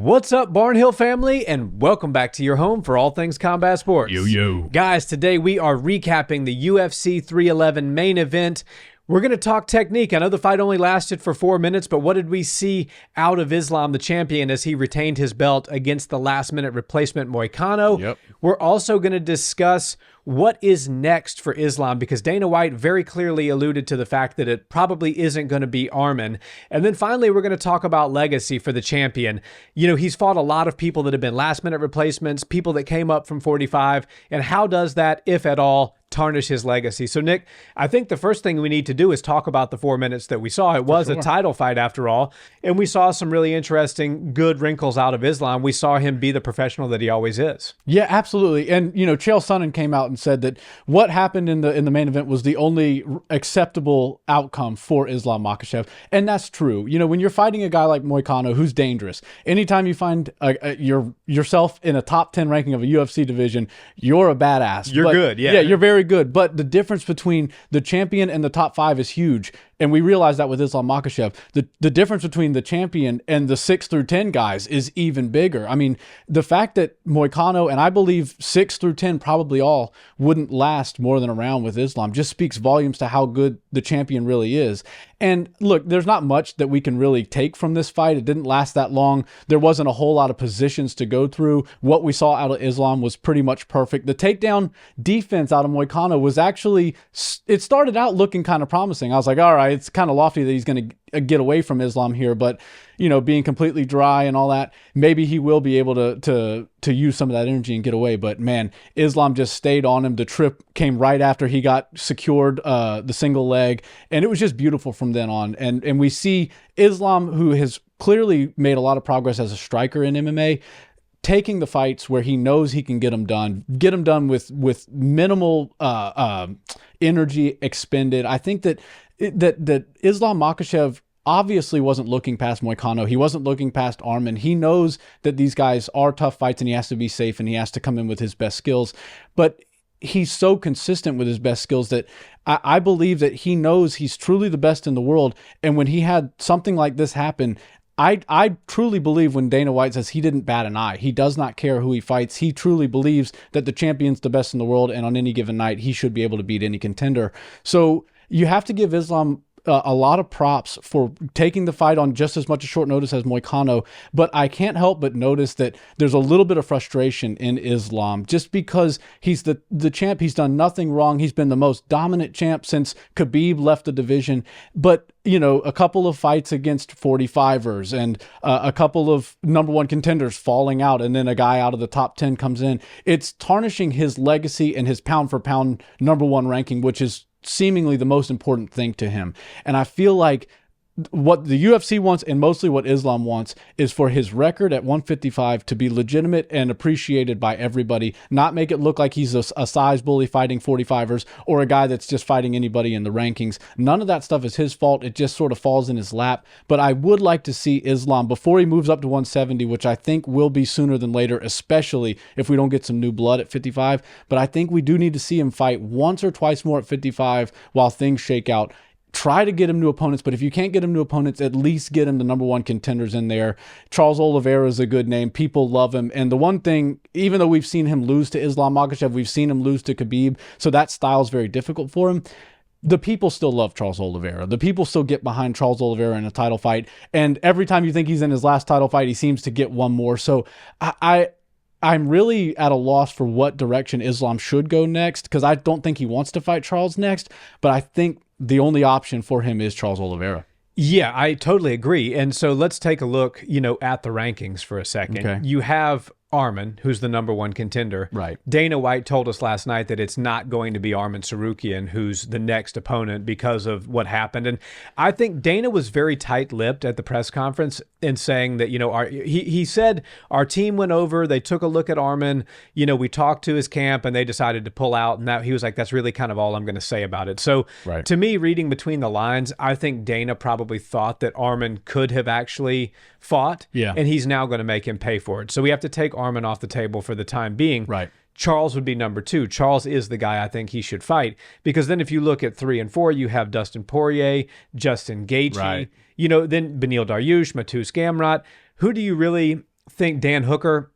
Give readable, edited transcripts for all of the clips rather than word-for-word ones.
What's up, Barnhill family, and welcome back to your home for all things combat sports. Yo. Guys, today we are recapping the UFC 311 main event. We're going to talk technique. I know the fight only lasted for 4 minutes, but what did we see out of Islam, the champion, as he retained his belt against the last-minute replacement Moicano? Yep. We're also going to discuss what is next for Islam, because Dana White very clearly alluded to the fact that it probably isn't going to be Arman. And then finally, we're going to talk about legacy for the champion. You know, he's fought a lot of people that have been last-minute replacements, people that came up from 45, and how does that, if at all, tarnish his legacy? So, Nick, I think the first thing we need to do is talk about the 4 minutes that we saw. It was a title fight after all, and we saw some really interesting, good wrinkles out of Islam. We saw him be the professional that he always is. Yeah, absolutely. And, you know, Chael Sonnen came out and said that what happened in the main event was the only acceptable outcome for Islam Makhachev. And that's true. You know, when you're fighting a guy like Moicano, who's dangerous, anytime you find yourself in a top 10 ranking of a UFC division, you're a badass. You're good, yeah. Yeah, you're very good. But the difference between the champion and the top 5 is huge. And we realize that with Islam Makhachev. The difference between the champion and the 6 through 10 guys is even bigger. I mean, the fact that Moicano, and I believe 6 through 10 probably all, wouldn't last more than a round with Islam just speaks volumes to how good the champion really is. And look, there's not much that we can really take from this fight. It didn't last that long. There wasn't a whole lot of positions to go through. What we saw out of Islam was pretty much perfect. The takedown defense out of Moicano was actually, it started out looking kind of promising. I was like, all right, it's kind of lofty that he's going to get away from Islam here, but, you know, being completely dry and all that, maybe he will be able to use some of that energy and get away. But man, Islam just stayed on him. The trip came right after he got secured the single leg, and it was just beautiful from then on. And we see Islam, who has clearly made a lot of progress as a striker in MMA, taking the fights where he knows he can get them done with minimal energy expended. I think that Islam Makhachev obviously wasn't looking past Moicano. He wasn't looking past Arman. He knows that these guys are tough fights and he has to be safe and he has to come in with his best skills. But he's so consistent with his best skills that I believe that he knows he's truly the best in the world. And when he had something like this happen, I truly believe when Dana White says he didn't bat an eye, he does not care who he fights. He truly believes that the champion's the best in the world, and on any given night, he should be able to beat any contender. So you have to give Islam a lot of props for taking the fight on just as much a short notice as Moicano, but I can't help but notice that there's a little bit of frustration in Islam just because he's the champ. He's done nothing wrong. He's been the most dominant champ since Khabib left the division, but you know, a couple of fights against 45ers and a couple of #1 contenders falling out, and then a guy out of the top 10 comes in. It's tarnishing his legacy and his pound for pound #1 ranking, which is seemingly the most important thing to him. And I feel like what the UFC wants, and mostly what Islam wants, is for his record at 155 to be legitimate and appreciated by everybody, not make it look like he's a size bully fighting 45ers or a guy that's just fighting anybody in the rankings. None of that stuff is his fault. It just sort of falls in his lap. But I would like to see Islam, before he moves up to 170, which I think will be sooner than later, especially if we don't get some new blood at 55. But I think we do need to see him fight once or twice more at 55 while things shake out. Try to get him new opponents, but if you can't get him new opponents, at least get him the #1 contenders in there. Charles Oliveira is a good name. People love him. And the one thing, even though we've seen him lose to Islam Makhachev, we've seen him lose to Khabib, so that style is very difficult for him. The people still love Charles Oliveira. The people still get behind Charles Oliveira in a title fight. And every time you think he's in his last title fight, he seems to get one more. So I'm really at a loss for what direction Islam should go next, because I don't think he wants to fight Charles next, but I think the only option for him is Charles Oliveira. Yeah, I totally agree. And so let's take a look, you know, at the rankings for a second. Okay. You have Arman, who's the #1 contender. Right. Dana White told us last night that it's not going to be Arman Tsarukyan, who's the next opponent, because of what happened. And I think Dana was very tight-lipped at the press conference in saying that, you know, he said our team went over, they took a look at Arman, you know, we talked to his camp and they decided to pull out. And that he was like, that's really kind of all I'm going to say about it. So to me, reading between the lines, I think Dana probably thought that Arman could have actually fought, and he's now going to make him pay for it. So we have to take Arman off the table for the time being. Right. Charles would be #2. Charles is the guy I think he should fight, because then if you look at 3 and 4, you have Dustin Poirier, Justin Gaethje, you know, then Beneil Dariush, Mateusz Gamrot. Who do you really think Dan Hooker,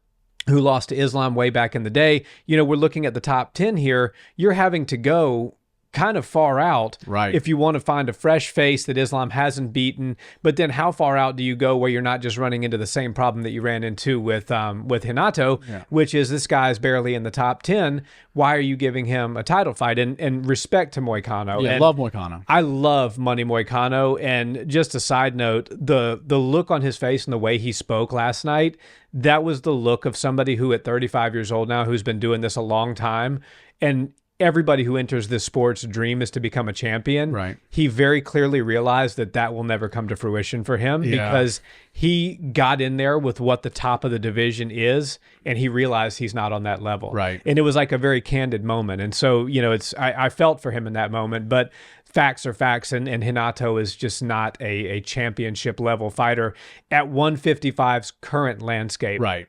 who lost to Islam way back in the day, we're looking at the top 10 here. You're having to go kind of far out, right, if you want to find a fresh face that Islam hasn't beaten. But then how far out do you go where you're not just running into the same problem that you ran into with Renato, which is this guy's barely in the top 10. Why are you giving him a title fight? And respect to Moicano. Yeah, and love Moicano. I love Money Moicano. And just a side note, the look on his face and the way he spoke last night, that was the look of somebody who at 35 years old now, who's been doing this a long time. And everybody who enters this sport's dream is to become a champion. Right. He very clearly realized that will never come to fruition for him because he got in there with what the top of the division is, and he realized he's not on that level. Right. And it was like a very candid moment. And so, I felt for him in that moment, but facts are facts, and Renato is just not a championship level fighter at 155's current landscape. Right.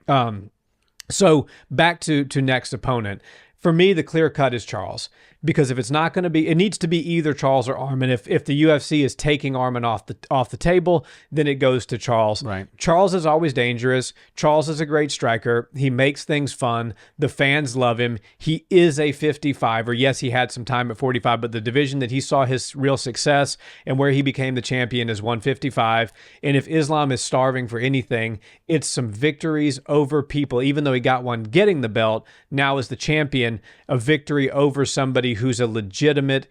So back to next opponent. For me, the clear cut is Charles, because if it's not going to be, it needs to be either Charles or Arman. If the UFC is taking Arman off the table, then it goes to Charles. Right. Charles is always dangerous. Charles is a great striker. He makes things fun. The fans love him. He is a 55, or yes, he had some time at 45, but the division that he saw his real success and where he became the champion is 155. And if Islam is starving for anything, it's some victories over people. Even though he got one getting the belt, now as the champion, a victory over somebody who's a legitimate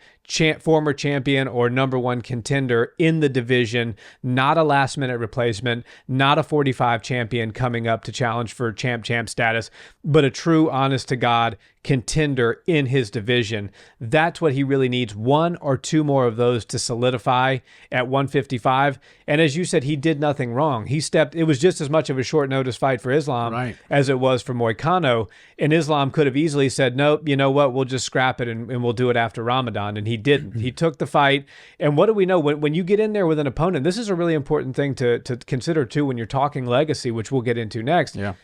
former champion or number one contender in the division, not a last minute replacement, not a 45 champion coming up to challenge for champ status, but a true, honest to God contender in his division. That's what he really needs. One or two more of those to solidify at 155. And as you said, he did nothing wrong. It was just as much of a short notice fight for Islam as it was for Moicano. And Islam could have easily said, nope, you know what, we'll just scrap it and we'll do it after Ramadan. And he didn't. He took the fight. And what do we know? When you get in there with an opponent, this is a really important thing to consider too when you're talking legacy, which we'll get into next. Yeah.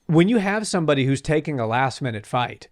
When you have somebody who's taking a last minute fight,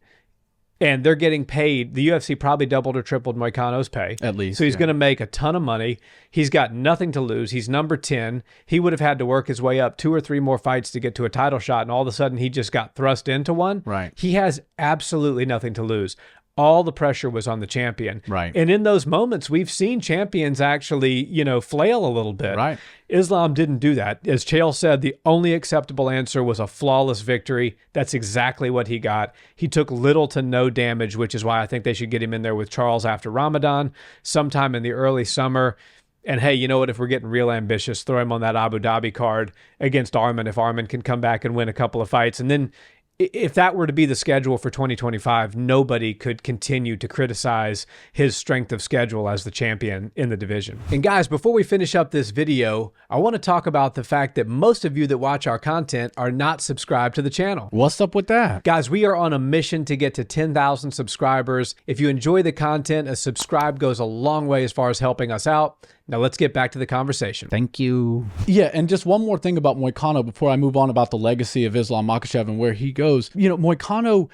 and they're getting paid, the UFC probably doubled or tripled Moicano's pay. At least. So he's going to make a ton of money. He's got nothing to lose. He's number 10. He would have had to work his way up 2 or 3 more fights to get to a title shot, and all of a sudden he just got thrust into one. Right. He has absolutely nothing to lose. All the pressure was on the champion. Right. And in those moments, we've seen champions actually, flail a little bit. Right. Islam didn't do that. As Chael said, the only acceptable answer was a flawless victory. That's exactly what he got. He took little to no damage, which is why I think they should get him in there with Charles after Ramadan, sometime in the early summer. And hey, you know what? If we're getting real ambitious, throw him on that Abu Dhabi card against Arman if Arman can come back and win a couple of fights. And then if that were to be the schedule for 2025, nobody could continue to criticize his strength of schedule as the champion in the division. And guys, before we finish up this video, I want to talk about the fact that most of you that watch our content are not subscribed to the channel. What's up with that? Guys, we are on a mission to get to 10,000 subscribers. If you enjoy the content, a subscribe goes a long way as far as helping us out. Now let's get back to the conversation. Thank you. Yeah, and just one more thing about Moicano before I move on about the legacy of Islam Makhachev and where he goes. Moicano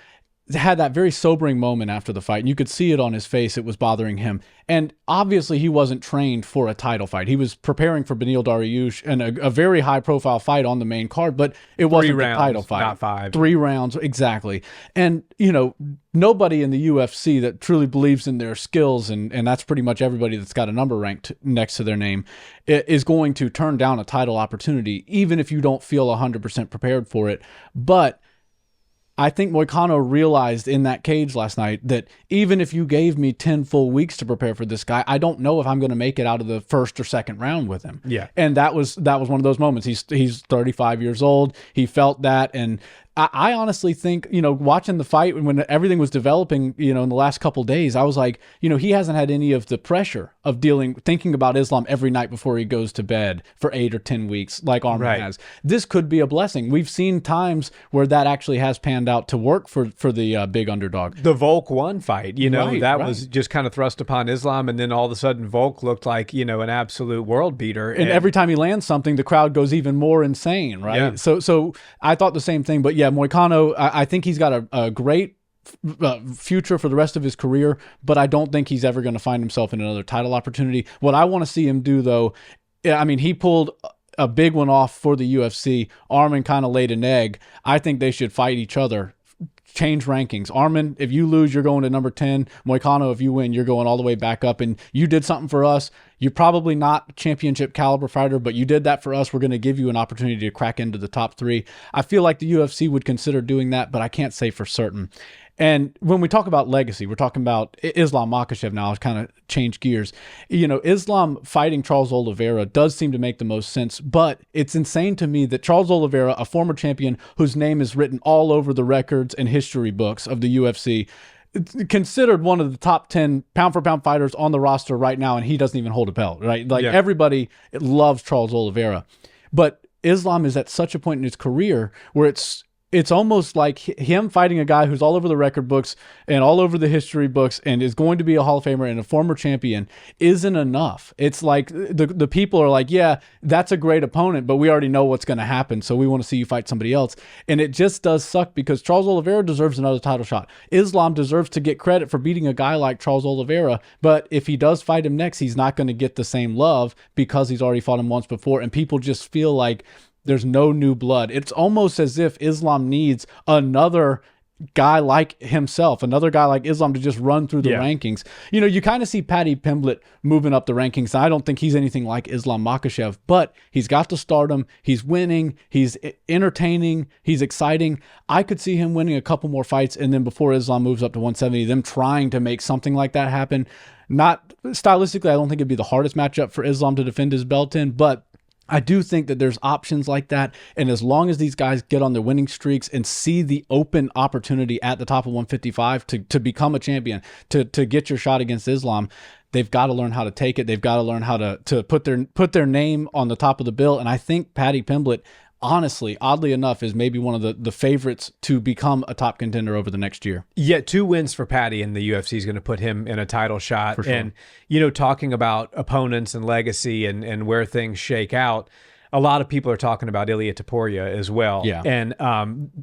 had that very sobering moment after the fight, and you could see it on his face. It was bothering him. And obviously he wasn't trained for a title fight. He was preparing for Beneil Dariush and a very high-profile fight on the main card, but it wasn't a title fight. Not 5. 3 rounds, exactly. And, nobody in the UFC that truly believes in their skills, and that's pretty much everybody that's got a number ranked next to their name, is going to turn down a title opportunity, even if you don't feel 100% prepared for it. But I think Moicano realized in that cage last night that even if you gave me 10 full weeks to prepare for this guy, I don't know if I'm going to make it out of the first or second round with him. Yeah. And that was one of those moments. He's 35 years old. He felt that. And I honestly think, watching the fight when everything was developing, in the last couple of days, I was like, he hasn't had any of the pressure of thinking about Islam every night before he goes to bed for 8 or 10 weeks like Arman has. This could be a blessing. We've seen times where that actually has panned out to work for the big underdog. The Volk 1 fight, was just kind of thrust upon Islam, and then all of a sudden Volk looked like, an absolute world beater. And every time he lands something, the crowd goes even more insane, right? Yeah. So I thought the same thing, but yeah, Moicano, I think he's got a great future for the rest of his career, but I don't think he's ever going to find himself in another title opportunity. What I want to see him do, though, he pulled a big one off for the UFC. Arman kind of laid an egg. I think they should fight each other. Change rankings. Arman, if you lose, you're going to number 10. Moicano, if you win, you're going all the way back up. And you did something for us. You're probably not a championship caliber fighter, but you did that for us. We're going to give you an opportunity to crack into the top 3. I feel like the UFC would consider doing that, but I can't say for certain. And when we talk about legacy, we're talking about Islam Makhachev now. I've kind of changed gears. You know, Islam fighting Charles Oliveira does seem to make the most sense, but it's insane to me that Charles Oliveira, a former champion whose name is written all over the records and history books of the UFC, considered one of the top 10 pound-for-pound fighters on the roster right now, and he doesn't even hold a belt, right? Like, everybody loves Charles Oliveira. But Islam is at such a point in his career where it's almost like him fighting a guy who's all over the record books and all over the history books and is going to be a Hall of Famer and a former champion isn't enough. It's like the people are like, yeah, that's a great opponent, but we already know what's going to happen, so we want to see you fight somebody else. And it just does suck because Charles Oliveira deserves another title shot. Islam deserves to get credit for beating a guy like Charles Oliveira, but if he does fight him next, he's not going to get the same love because he's already fought him once before, and people just feel like there's no new blood. It's almost as if Islam needs another guy like himself, another guy like Islam to just run through the rankings. You know, you kind of see Paddy Pimblett moving up the rankings. I don't think he's anything like Islam Makhachev, but he's got the stardom. He's winning. He's entertaining. He's exciting. I could see him winning a couple more fights, and then before Islam moves up to 170, them trying to make something like that happen. Not stylistically, I don't think it'd be the hardest matchup for Islam to defend his belt in, but I do think that there's options like that, and as long as these guys get on their winning streaks and see the open opportunity at the top of 155 to become a champion, to get your shot against Islam, they've got to learn how to take it. They've got to learn how to put their name on the top of the bill, and I think Paddy Pimblett, honestly, oddly enough, is maybe one of the favorites to become a top contender over the next year. Yeah, 2 wins for Paddy in the UFC is going to put him in a title shot. For sure. And, you know, talking about opponents and legacy and where things shake out, a lot of people are talking about Ilia Topuria as well. Yeah. And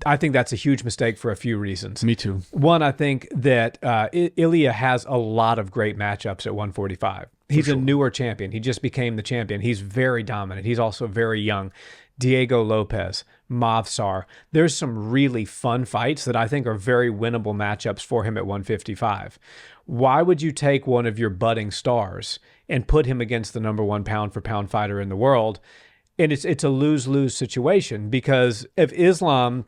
I think that's a huge mistake for a few reasons. Me too. One, I think that Ilia has a lot of great matchups at 145. He's a newer champion. He just became the champion. He's very dominant. He's also very young. Diego Lopez, Mavsar. There's some really fun fights that I think are very winnable matchups for him at 155. Why would you take one of your budding stars and put him against the #1 pound-for-pound fighter in the world? And it's a lose-lose situation, because if Islam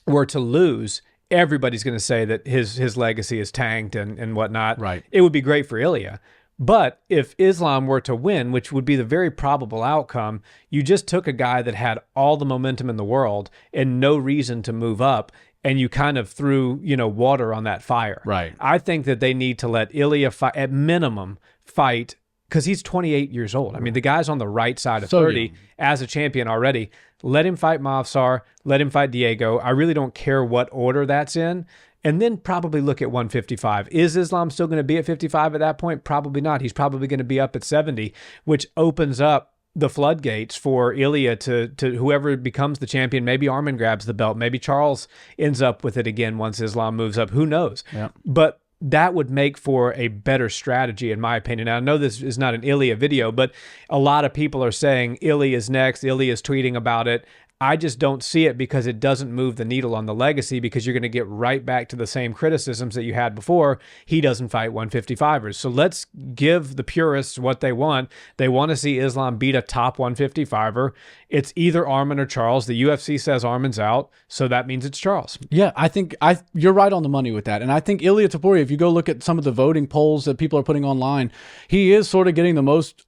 were to lose, everybody's going to say that his legacy is tanked and whatnot. Right. It would be great for Ilia. But if Islam were to win, which would be the very probable outcome, you just took a guy that had all the momentum in the world and no reason to move up, and you kind of threw, you know, water on that fire. Right. I think that they need to let Ilia fight, at minimum, fight, because he's 28 years old. I mean, the guy's on the right side of 30 as a champion already. Let him fight Mavsar. Let him fight Diego. I really don't care what order that's in. And then probably look at 155. Is Islam still going to be at 55 at that point? Probably not. He's probably going to be up at 70, which opens up the floodgates for Ilia to whoever becomes the champion. Maybe Arman grabs the belt. Maybe Charles ends up with it again once Islam moves up. Who knows? Yeah. But that would make for a better strategy, in my opinion. Now, I know this is not an Ilia video, but a lot of people are saying Ilia is next. Ilia is tweeting about it. I just don't see it, because it doesn't move the needle on the legacy, because you're going to get right back to the same criticisms that you had before. He doesn't fight 155ers. So let's give the purists what they want. They want to see Islam beat a top 155er. It's either Arman or Charles. The UFC says Arman's out, so that means it's Charles. Yeah, I think you're right on the money with that. And I think Ilia Topuria, if you go look at some of the voting polls that people are putting online, he is sort of getting the most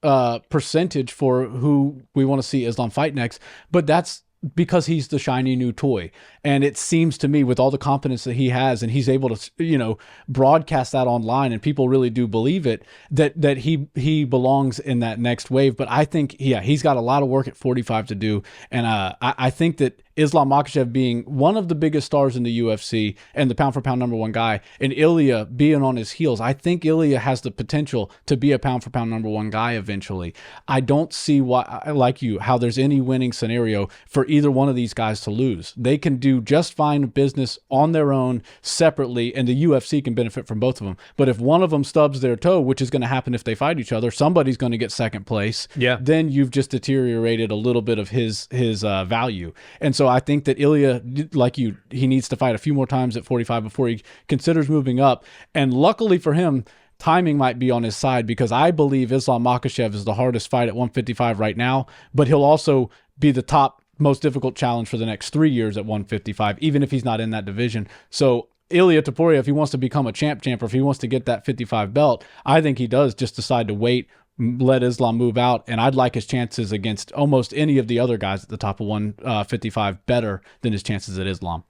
percentage for who we want to see Islam fight next. But that's because he's the shiny new toy. And it seems to me, with all the confidence that he has, and he's able to, you know, broadcast that online, and people really do believe it, that he belongs in that next wave. But I think, yeah, he's got a lot of work at 45 to do. And I think that Islam Makhachev being one of the biggest stars in the UFC and the pound for pound number one guy, and Ilia being on his heels, I think Ilia has the potential to be a pound for pound number one guy eventually. I don't see why, like you, how there's any winning scenario for either one of these guys to lose. They can do just fine business on their own separately, and the UFC can benefit from both of them. But if one of them stubs their toe, which is going to happen if they fight each other, somebody's going to get second place. Yeah. Then you've just deteriorated a little bit of his value. And so I think that Ilia, like you, he needs to fight a few more times at 45 before he considers moving up. And luckily for him, timing might be on his side, because I believe Islam Makhachev is the hardest fight at 155 right now, but he'll also be the top most difficult challenge for the next 3 years at 155, even if he's not in that division. So Ilia Topuria, if he wants to become a champ, or if he wants to get that 55 belt, I think he does just decide to wait, let Islam move out, and I'd like his chances against almost any of the other guys at the top of 155 better than his chances at Islam.